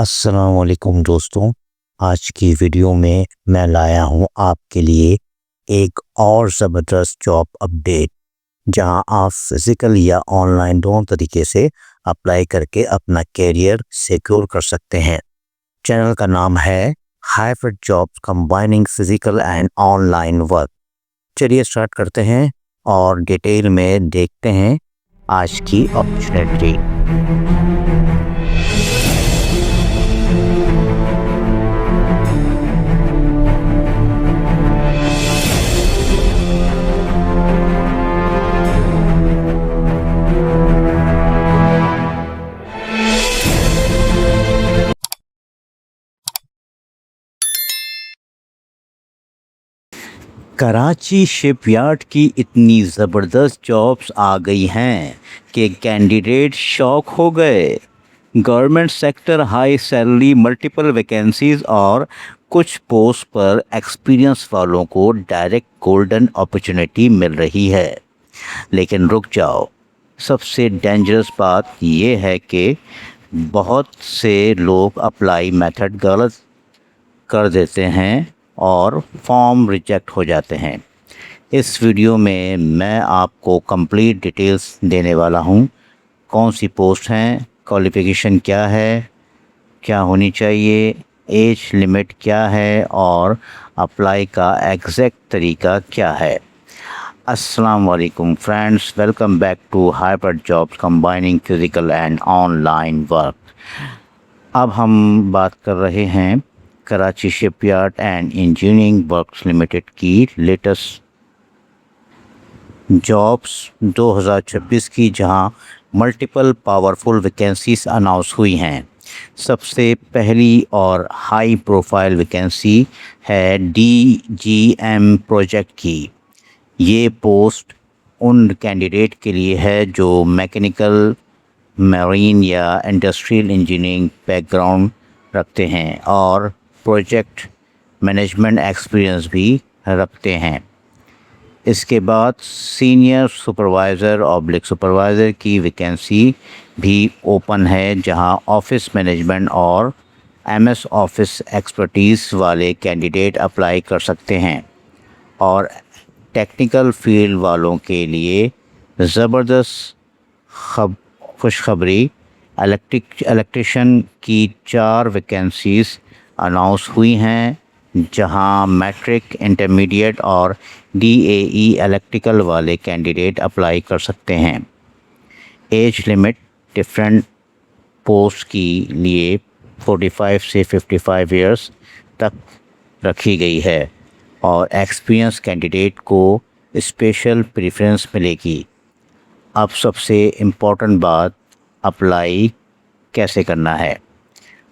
अस्सलाम वालेकुम दोस्तों। आज की वीडियो में मैं लाया हूँ आपके लिए एक और ज़बरदस्त जॉब अपडेट, जहां आप फिज़िकल या ऑनलाइन दोनों तरीके से अप्लाई करके अपना करियर सिक्योर कर सकते हैं। चैनल का नाम है hybrid jobs combining physical and online work. चलिए स्टार्ट करते हैं और डिटेल में देखते हैं आज की अपॉर्चुनिटी। कराची शिपयार्ड की इतनी ज़बरदस्त जॉब्स आ गई हैं कि कैंडिडेट शॉक हो गए। Government sector, high salary, multiple vacancies और कुछ पोस्ट पर एक्सपीरियंस वालों को डायरेक्ट गोल्डन अपॉर्चुनिटी मिल रही है। लेकिन रुक जाओ, सबसे डेंजरस बात यह है कि बहुत से लोग अप्लाई मेथड गलत कर देते हैं और फॉर्म रिजेक्ट हो जाते हैं। इस वीडियो में मैं आपको कंप्लीट डिटेल्स देने वाला हूं। कौन सी पोस्ट हैं, क्वालिफ़िकेशन क्या है, क्या होनी चाहिए, एज लिमिट क्या है और अप्लाई का एग्जैक्ट तरीका क्या है। अस्सलाम वालेकुम friends, welcome back to hybrid jobs combining physical and online work. अब हम बात कर रहे हैं Karachi Shipyard and Engineering Works Limited की लेटेस्ट जॉब्स 2026 की, जहां मल्टीपल पावरफुल वैकेंसीज अनाउंस हुई हैं। सबसे पहली और हाई प्रोफाइल वैकेंसी है DGM प्रोजेक्ट की। ये पोस्ट उन कैंडिडेट के लिए है जो मैकेनिकल, मैरीन या इंडस्ट्रियल इंजीनियरिंग बैकग्राउंड रखते हैं और प्रोजेक्ट मैनेजमेंट एक्सपीरियंस भी रखते हैं। इसके बाद सीनियर सुपरवाइज़र ऑब्लिक सुपरवाइज़र की वैकेंसी भी ओपन है, जहां ऑफिस मैनेजमेंट और MS ऑफिस एक्सपर्टीज़ वाले कैंडिडेट अप्लाई कर सकते हैं। और टेक्निकल फील्ड वालों के लिए ज़बरदस्त खुशखबरी, इलेक्ट्रिशियन की 4 वैकेंसीज़ अनाउंस हुई हैं, जहां मैट्रिक, इंटरमीडिएट और DAE इलेक्ट्रिकल वाले कैंडिडेट अप्लाई कर सकते हैं। एज लिमिट डिफरेंट पोस्ट के लिए 45 से 55 इयर्स तक रखी गई है और एक्सपीरियंस कैंडिडेट को स्पेशल प्रेफरेंस मिलेगी। अब सबसे इम्पोर्टेंट बात, अप्लाई कैसे करना है।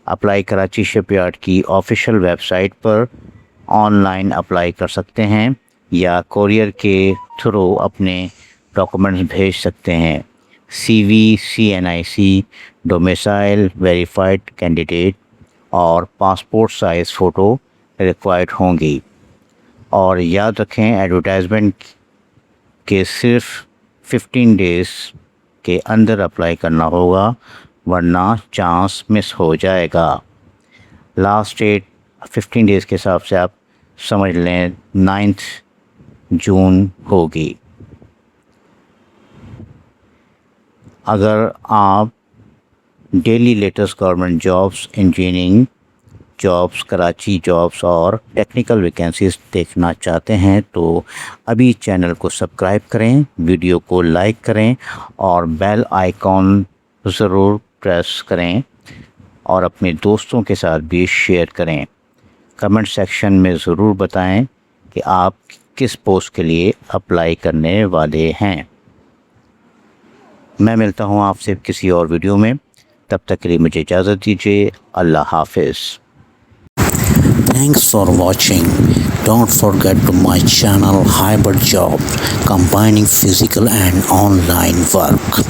अप्लाई कराची शिपयार्ड की ऑफिशियल वेबसाइट पर ऑनलाइन अप्लाई कर सकते हैं या कोरियर के थ्रू अपने डॉक्यूमेंट्स भेज सकते हैं। CV, CNIC, domicile verified candidate और पासपोर्ट साइज़ फ़ोटो रिक्वायर्ड होंगी। और याद रखें, एडवर्टाइजमेंट के सिर्फ 15 डेज़ के अंदर अप्लाई करना होगा, वरना चांस मिस हो जाएगा। लास्ट डेट 15 डेज़ के हिसाब से आप समझ लें 9 जून होगी। अगर आप daily latest government jobs, engineering jobs, Karachi jobs और टेक्निकल वैकेंसीज देखना चाहते हैं तो अभी चैनल को सब्सक्राइब करें, वीडियो को लाइक करें और बेल आइकॉन ज़रूर प्रेस करें और अपने दोस्तों के साथ भी शेयर करें। कमेंट सेक्शन में ज़रूर बताएं कि आप किस पोस्ट के लिए अप्लाई करने वाले हैं। मैं मिलता हूं आपसे किसी और वीडियो में, तब तक के लिए मुझे इजाज़त दीजिए। अल्लाह हाफिज़। Thanks for watching. Don't forget to my channel Hybrid Job, combining physical and online work.